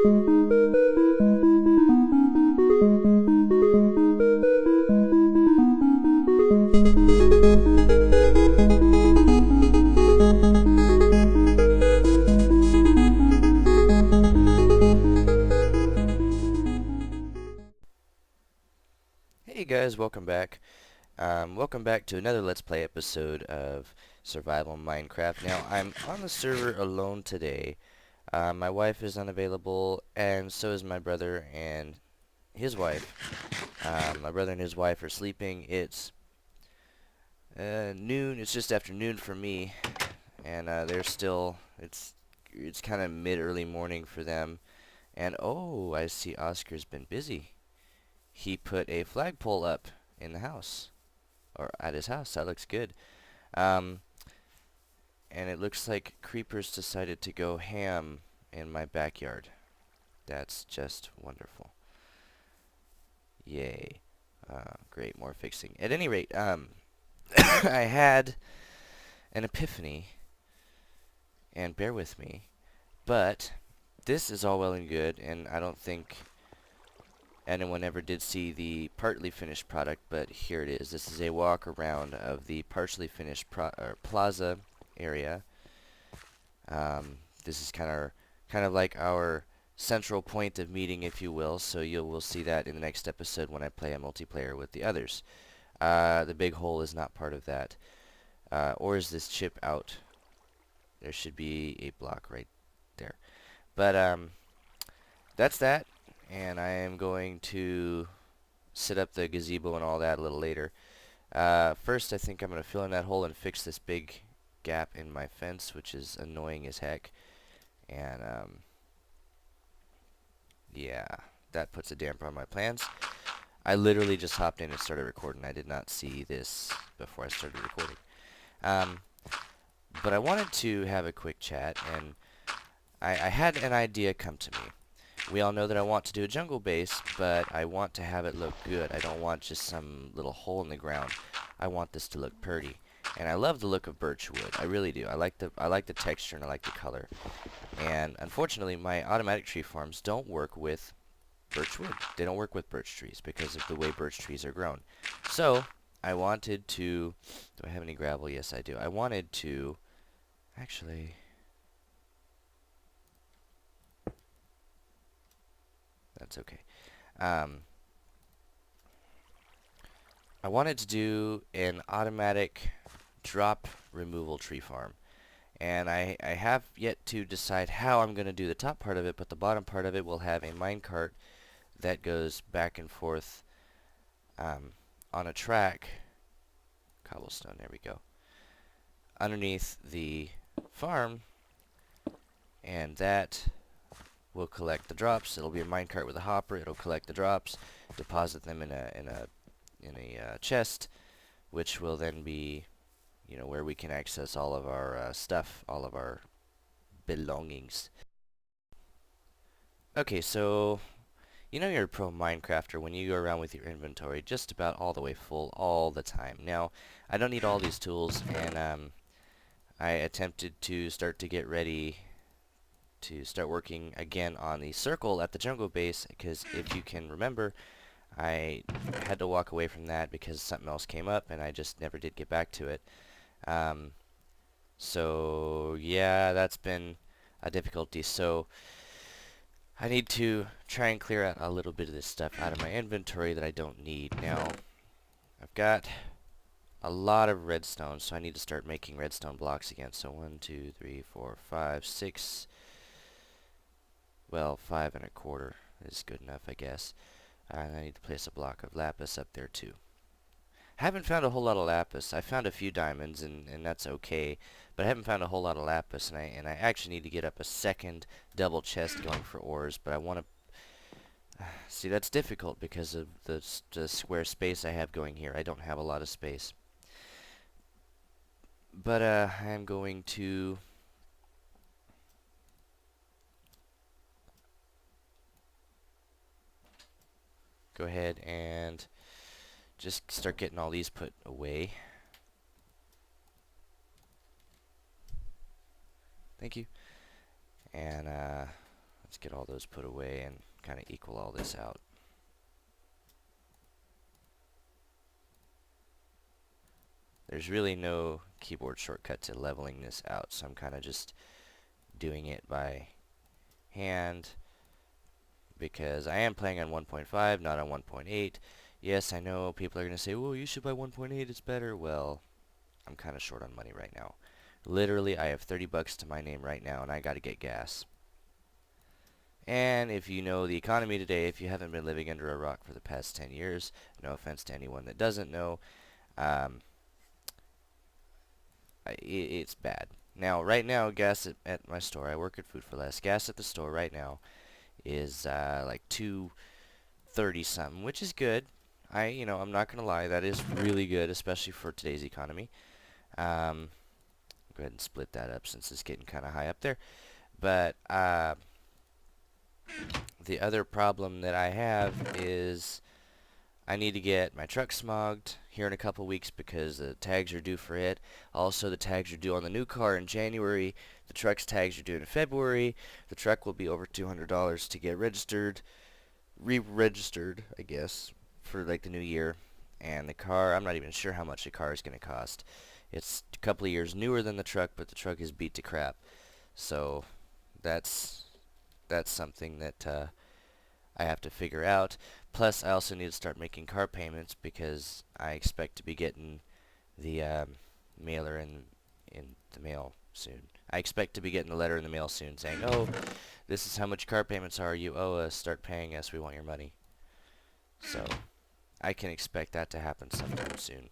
Hey guys, welcome back. Welcome back to another Let's Play episode of Survival Minecraft. Now, I'm on the server alone today. My wife is unavailable, and so is my brother and his wife. My brother and his wife are sleeping. It's noon. It's just after noon for me, and they're still. It's kind of mid-early morning for them. And oh, I see Oscar's been busy. He put a flagpole up in the house, or at his house. That looks good. Um, and it looks like creepers decided to go ham in my backyard. That's just wonderful. Yay. Great, more fixing. At any rate, I had an epiphany, and bear with me, but this is all well and good, and I don't think anyone ever did see the partly finished product, but here it is. This is a walk around of the partially finished plaza area. This is kind of like our central point of meeting, if you will, so you will see that in the next episode when I play a multiplayer with the others. The big hole is not part of that. Or is this chip out? There should be a block right there. But that's that, and I am going to set up the gazebo and all that a little later. First, I think I'm going to fill in that hole and fix this big gap in my fence, which is annoying as heck. And yeah, that puts a damper on my plans. I literally just hopped in and started recording. I did not see this before I started recording. But I wanted to have a quick chat, and I had an idea come to me. We all know that I want to do a jungle base, but I want to have it look good. I don't want just some little hole in the ground. I want this to look pretty. And I love the look of birch wood. I really do. I like the texture and I like the color. And unfortunately, my automatic tree farms don't work with birch wood. They don't work with birch trees because of the way birch trees are grown. So, I wanted to... Do I have any gravel? Yes, I do. I wanted to... Actually... That's okay. I wanted to do an automatic drop removal tree farm. And I have yet to decide how I'm going to do the top part of it, but the bottom part of it will have a minecart that goes back and forth on a track. Cobblestone, there we go. Underneath the farm, and that will collect the drops. It'll be a minecart with a hopper. It'll collect the drops, deposit them in a chest, which will then be, you know, where we can access all of our stuff, all of our belongings. Okay, so you know you're a pro Minecrafter when you go around with your inventory just about all the way full all the time. Now, I don't need all these tools, and I attempted to start to get ready to start working again on the circle at the jungle base, because if you can remember, I had to walk away from that because something else came up and I just never did get back to it. So yeah, that's been a difficulty. So I need to try and clear out a little bit of this stuff out of my inventory that I don't need. Now, I've got a lot of redstone, so I need to start making redstone blocks again. So 1, 2, 3, 4, 5, 6... Well, 5 1/4 is good enough, I guess. And I need to place a block of lapis up there, too. Haven't found a whole lot of lapis. I found a few diamonds, and that's okay. But I haven't found a whole lot of lapis, and I actually need to get up a second double chest going for ores. But I want to... See, that's difficult because of the square space I have going here. I don't have a lot of space. But I'm going to... go ahead and just start getting all these put away. Thank you. And Let's get all those put away and kind of equal all this out. There's really no keyboard shortcut to leveling this out, so I'm kind of just doing it by hand because I am playing on 1.5, not on 1.8. Yes, I know people are going to say, well, you should buy 1.8, it's better. Well, I'm kind of short on money right now. Literally, I have 30 bucks to my name right now, and I got to get gas. And if you know the economy today, if you haven't been living under a rock for the past 10 years, no offense to anyone that doesn't know, it's bad. Now, right now, gas at my store, I work at Food for Less, gas at the store right now is like $2.30 something, which is good. I'm not gonna lie, that is really good, especially for today's economy. Go ahead and split that up since it's getting kind of high up there. But the other problem that I have is I need to get my truck smogged here in a couple weeks because the tags are due for it. Also, the tags are due on the new car in January. The truck's tags are due in February. The truck will be over $200 to get registered, re-registered, I guess, for like the new year. And the car, I'm not even sure how much the car is going to cost. It's a couple of years newer than the truck, but the truck is beat to crap. So that's something that I have to figure out. Plus, I also need to start making car payments because I expect to be getting the mailer in the mail soon. I expect to be getting a letter in the mail soon saying, oh, this is how much car payments are. You owe us. Start paying us. We want your money. So I can expect that to happen sometime soon.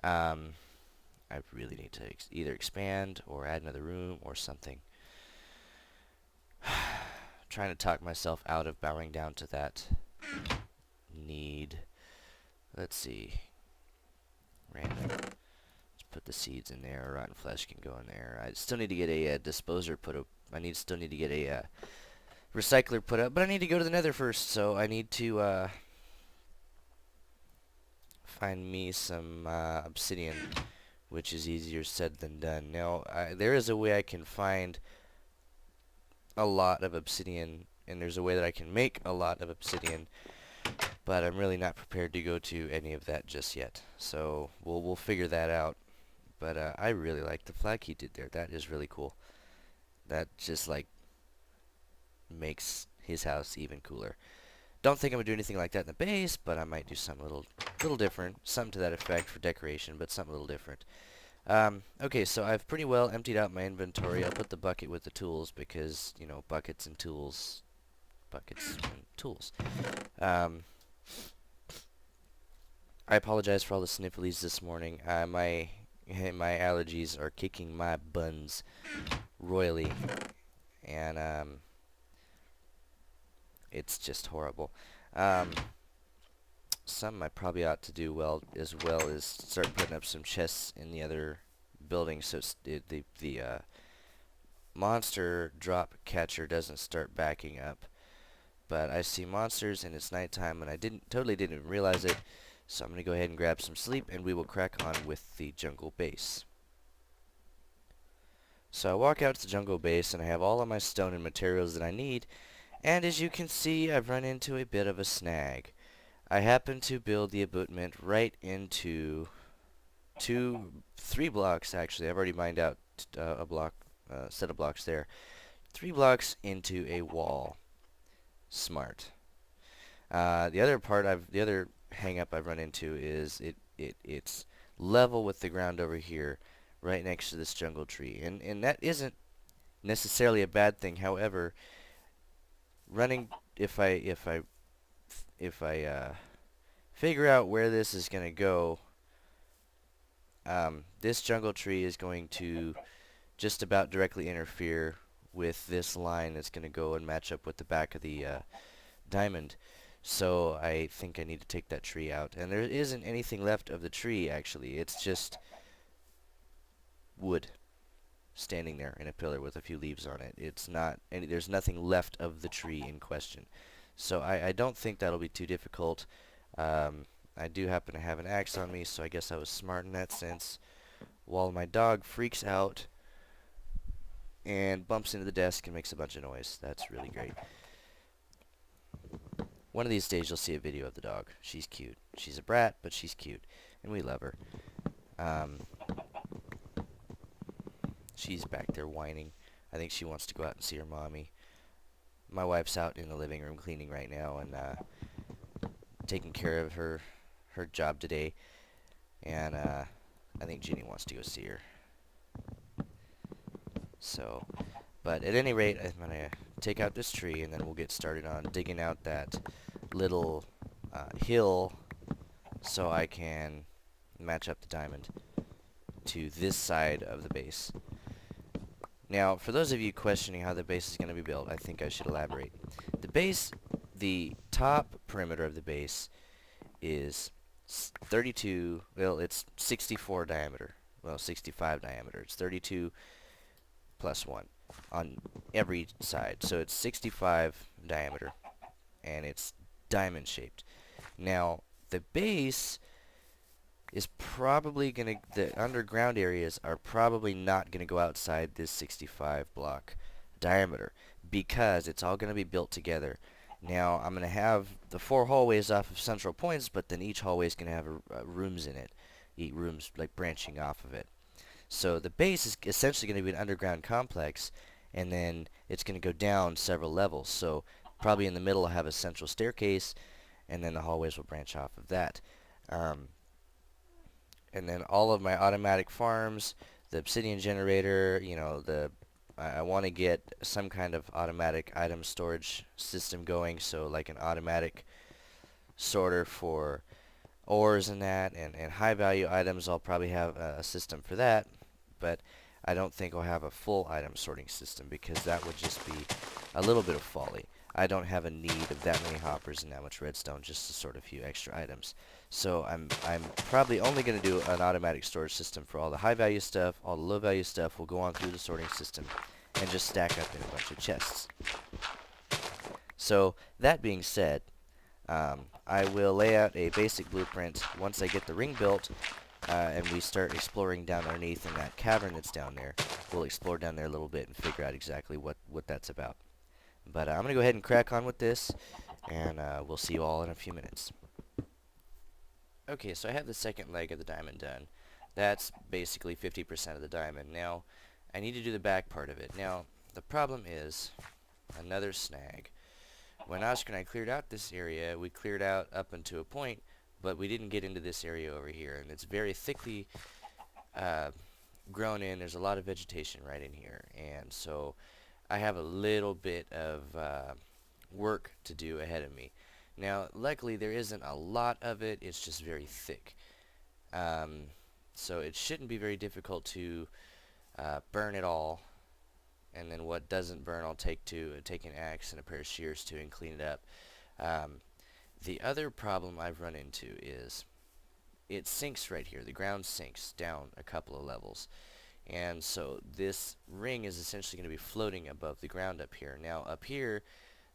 I really need to either expand or add another room or something. Trying to talk myself out of bowing down to that need. Let's see. Random. Let's put the seeds in there. Rotten flesh can go in there. I still need to get a disposer put up. Still need to get a recycler put up, but I need to go to the nether first, so I need to find me some obsidian, which is easier said than done. Now, there is a way I can find a lot of obsidian, and there's a way that I can make a lot of obsidian, but I'm really not prepared to go to any of that just yet. So we'll figure that out. But I really like the flag he did there. That is really cool. That just like makes his house even cooler. Don't think I'm gonna do anything like that in the base, but I might do something a little different, something to that effect for decoration, but something a little different. Okay, so I've pretty well emptied out my inventory. I'll put the bucket with the tools because, you know, buckets and tools. I apologize for all the snifflies this morning. My allergies are kicking my buns royally, and it's just horrible. Something I probably ought to do as well is start putting up some chests in the other buildings so the monster drop catcher doesn't start backing up. But I see monsters and it's nighttime and I totally didn't even realize it. So I'm going to go ahead and grab some sleep and we will crack on with the jungle base. So I walk out to the jungle base and I have all of my stone and materials that I need. And as you can see, I've run into a bit of a snag. I happen to build the abutment right into 3 blocks actually. I've already mined out a block, set of blocks there. 3 blocks into a wall. Smart. The other hang up I've run into is it's level with the ground over here, right next to this jungle tree, and that isn't necessarily a bad thing. However, if I figure out where this is gonna go, this jungle tree is going to just about directly interfere with this line that's going to go and match up with the back of the diamond. So I think I need to take that tree out. And there isn't anything left of the tree, actually. It's just wood standing there in a pillar with a few leaves on it. There's nothing left of the tree in question. So I don't think that'll be too difficult. I do happen to have an axe on me, so I guess I was smart in that sense. While my dog freaks out and bumps into the desk and makes a bunch of noise. That's really great. One of these days you'll see a video of the dog. She's cute. She's a brat, but she's cute, and we love her. She's back there whining. I think she wants to go out and see her mommy. My wife's out in the living room cleaning right now and taking care of her job today, and I think Ginny wants to go see her. So, but at any rate, I'm going to take out this tree, and then we'll get started on digging out that little hill so I can match up the diamond to this side of the base. Now, for those of you questioning how the base is going to be built, I think I should elaborate. The base, the top perimeter of the base is 32, well, it's 64 diameter. Well, 65 diameter. It's 32 plus 1 on every side. So it's 65 diameter, and it's diamond shaped. Now, the base is probably going to, the underground areas are probably not going to go outside this 65 block diameter because it's all going to be built together. Now, I'm going to have the 4 hallways off of central points, but then each hallway is going to have rooms in it. Rooms like branching off of it. So the base is essentially going to be an underground complex, and then it's going to go down several levels. So probably in the middle I'll have a central staircase, and then the hallways will branch off of that. And then all of my automatic farms, the obsidian generator, you know, I want to get some kind of automatic item storage system going, so like an automatic sorter for ores and that, and high value items. I'll probably have a system for that, but I don't think I'll have a full item sorting system because that would just be a little bit of folly. I don't have a need of that many hoppers and that much redstone just to sort a few extra items. So I'm probably only going to do an automatic storage system for all the high value stuff. All the low value stuff will go on through the sorting system and just stack up in a bunch of chests. So that being said, I will lay out a basic blueprint once I get the ring built and we start exploring down underneath in that cavern that's down there. We'll explore down there a little bit and figure out exactly what that's about. But I'm going to go ahead and crack on with this, and we'll see you all in a few minutes. Okay, so I have the second leg of the diamond done. That's basically 50% of the diamond. Now, I need to do the back part of it. Now, the problem is another snag. When Oscar and I cleared out this area, we cleared out up until a point, but we didn't get into this area over here, and it's very thickly grown in. There's a lot of vegetation right in here, and so I have a little bit of work to do ahead of me. Now, luckily, there isn't a lot of it. It's just very thick. So it shouldn't be very difficult to burn it all. And then what doesn't burn, I'll take an axe and a pair of shears to and clean it up. The other problem I've run into is it sinks right here. The ground sinks down a couple of levels. And so this ring is essentially going to be floating above the ground up here. Now, up here,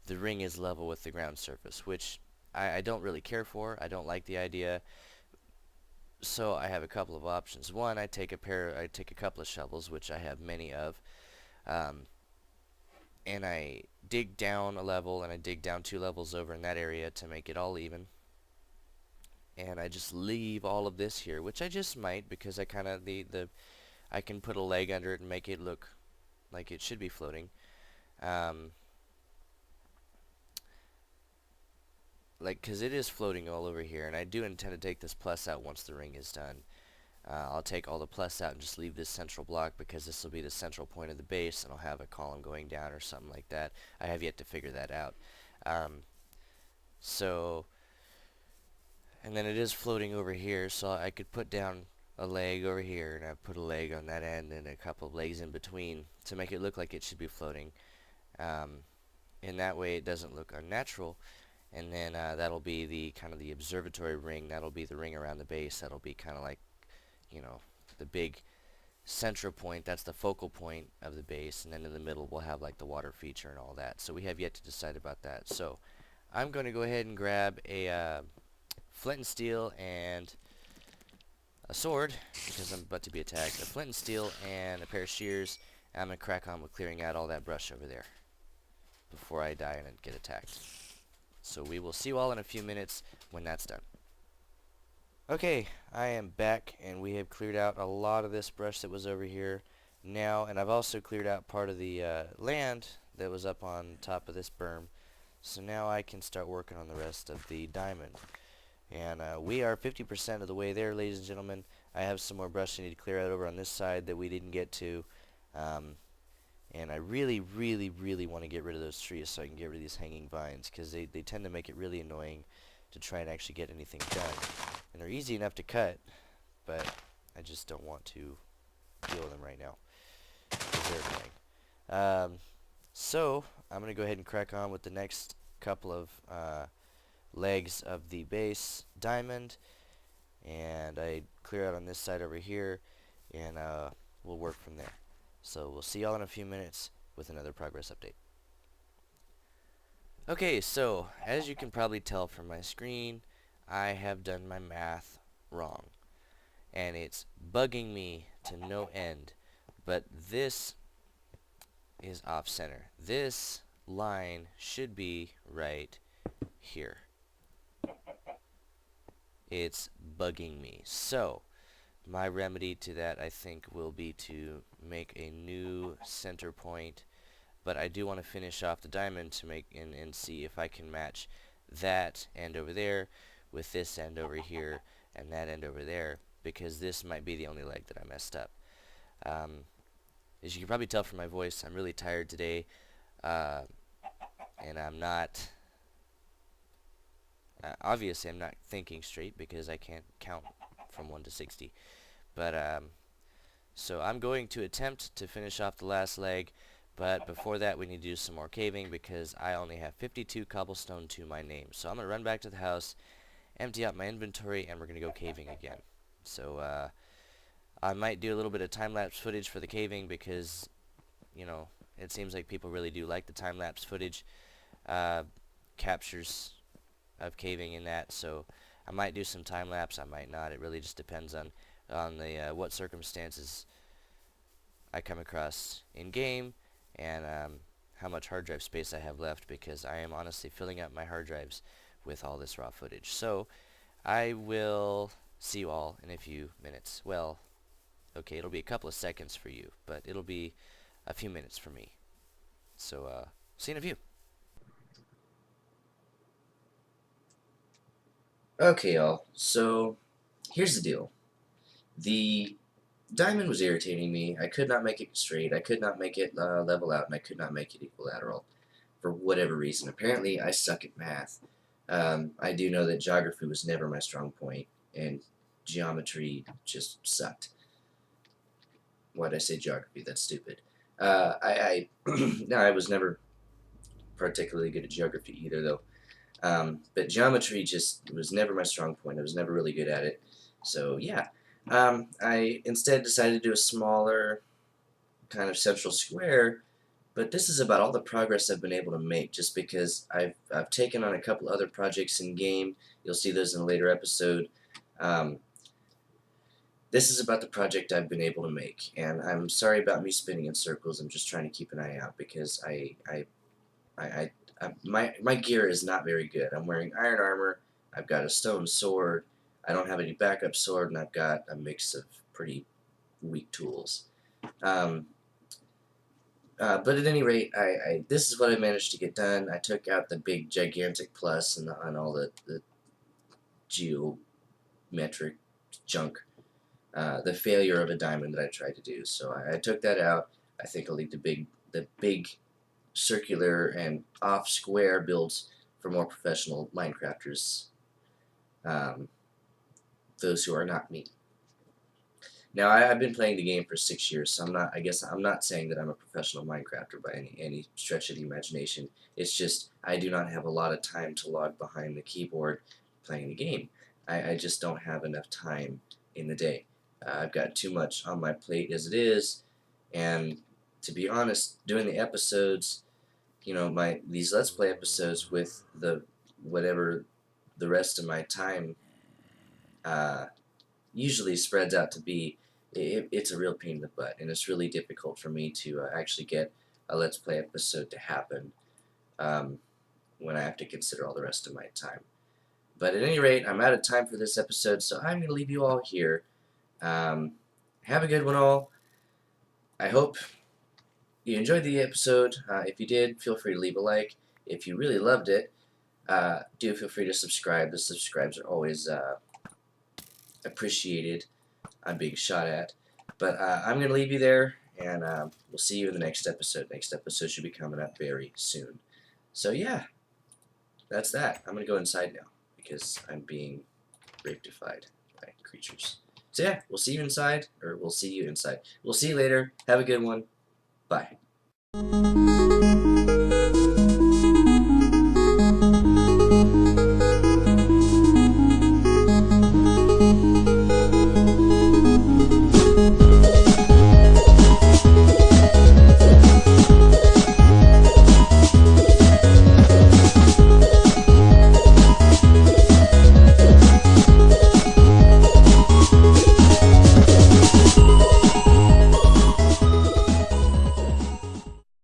the ring is level with the ground surface, which I don't really care for. I don't like the idea. So I have a couple of options. One, I take a couple of shovels, which I have many of, and I dig down a level, and I dig down 2 levels over in that area to make it all even. And I just leave all of this here, which I just might, because I kind of I can put a leg under it and make it look like it should be floating. Because it is floating all over here, and I do intend to take this plus out once the ring is done. I'll take all the plus out and just leave this central block because this will be the central point of the base, and I'll have a column going down or something like that. I have yet to figure that out. And then it is floating over here, so I could put down a leg over here, and I put a leg on that end and a couple of legs in between to make it look like it should be floating. In that way it doesn't look unnatural. And then that'll be the kind of the observatory ring. That'll be the ring around the base. That'll be kind of like, you know, the big central point. That's the focal point of the base. And then in the middle we'll have like the water feature and all that. So we have yet to decide about that. So I'm going to go ahead and grab a flint and steel and a sword because I'm about to be attacked. A flint and steel and a pair of shears. I'm going to crack on with clearing out all that brush over there before I die and get attacked. So we will see you all in a few minutes when that's done. Okay, I am back, and we have cleared out a lot of this brush that was over here now, and I've also cleared out part of the land that was up on top of this berm. So now I can start working on the rest of the diamond. And we are 50% of the way there, ladies and gentlemen. I have some more brush I need to clear out over on this side that we didn't get to. And I really, really, really want to get rid of those trees so I can get rid of these hanging vines, because they tend to make it really annoying to try and actually get anything done. And they're easy enough to cut, but I just don't want to deal with them right now, because they're annoying. So I'm going to go ahead and crack on with the next couple of legs of the base diamond, and I clear out on this side over here, and we'll work from there. So we'll see y'all in a few minutes with another progress update. Okay, so as you can probably tell from my screen, I have done my math wrong, and it's bugging me to no end. But this is off center. This line should be right here. It's bugging me. So my remedy to that, I think, will be to make a new center point, but I do want to finish off the diamond to make and see if I can match that end over there with this end over here and that end over there, because this might be the only leg that I messed up. As you can probably tell from my voice, I'm really tired today, and I'm not obviously I'm not thinking straight because I can't count from 1 to 60. But so I'm going to attempt to finish off the last leg, but before that we need to do some more caving because I only have 52 cobblestone to my name. So I'm going to run back to the house, empty out my inventory, and we're going to go caving again. So I might do a little bit of time-lapse footage for the caving because, you know, it seems like people really do like the time-lapse footage captures of caving in that. So I might do some time-lapse, I might not. It really just depends on the what circumstances I come across in game and how much hard drive space I have left, because I am honestly filling up my hard drives with all this raw footage. So I will see you all in a few minutes. Well, okay, it'll be a couple of seconds for you, but it'll be a few minutes for me. So see you in a few. Okay, y'all. So here's the deal. The diamond was irritating me. I could not make it straight. I could not make it level out, and I could not make it equilateral for whatever reason. Apparently, I suck at math. I do know that geography was never my strong point, and geometry just sucked. Why did I say geography? That's stupid. No, I was never particularly good at geography either, though. But geometry just was never my strong point. I was never really good at it. So yeah, I instead decided to do a smaller kind of central square. But this is about all the progress I've been able to make, just because I've taken on a couple other projects in game. You'll see those in a later episode. Um, this is about the project I've been able to make, and I'm sorry about me spinning in circles. I'm just trying to keep an eye out because my gear is not very good. I'm wearing iron armor. I've got a stone sword. I don't have any backup sword, and I've got a mix of pretty weak tools. Um, but at any rate, this is what I managed to get done. I took out the big gigantic plus and on all the geometric junk, the failure of a diamond that I tried to do. So I took that out. I think I'll leave the big circular and off square builds for more professional Minecrafters, those who are not me. Now I've been playing the game for 6 years, so I guess I'm not saying that I'm a professional Minecrafter by any stretch of the imagination. It's just I do not have a lot of time to log behind the keyboard playing the game. I just don't have enough time in the day. I've got too much on my plate as it is, and to be honest, doing the episodes, these Let's Play episodes with whatever the rest of my time usually spreads out to be it's a real pain in the butt, and it's really difficult for me to actually get a Let's Play episode to happen um, when I have to consider all the rest of my time. But at any rate, I'm out of time for this episode, so I'm going to leave you all here. Um, have a good one, all. I hope you enjoyed the episode. If you did, feel free to leave a like. If you really loved it, do feel free to subscribe. The subscribes are always appreciated. I'm being shot at. But I'm going to leave you there, and we'll see you in the next episode. Next episode should be coming up very soon. So yeah, that's that. I'm going to go inside now because I'm being rapedified by creatures. So yeah, we'll see you inside, or we'll see you inside. We'll see you later. Have a good one. Bye.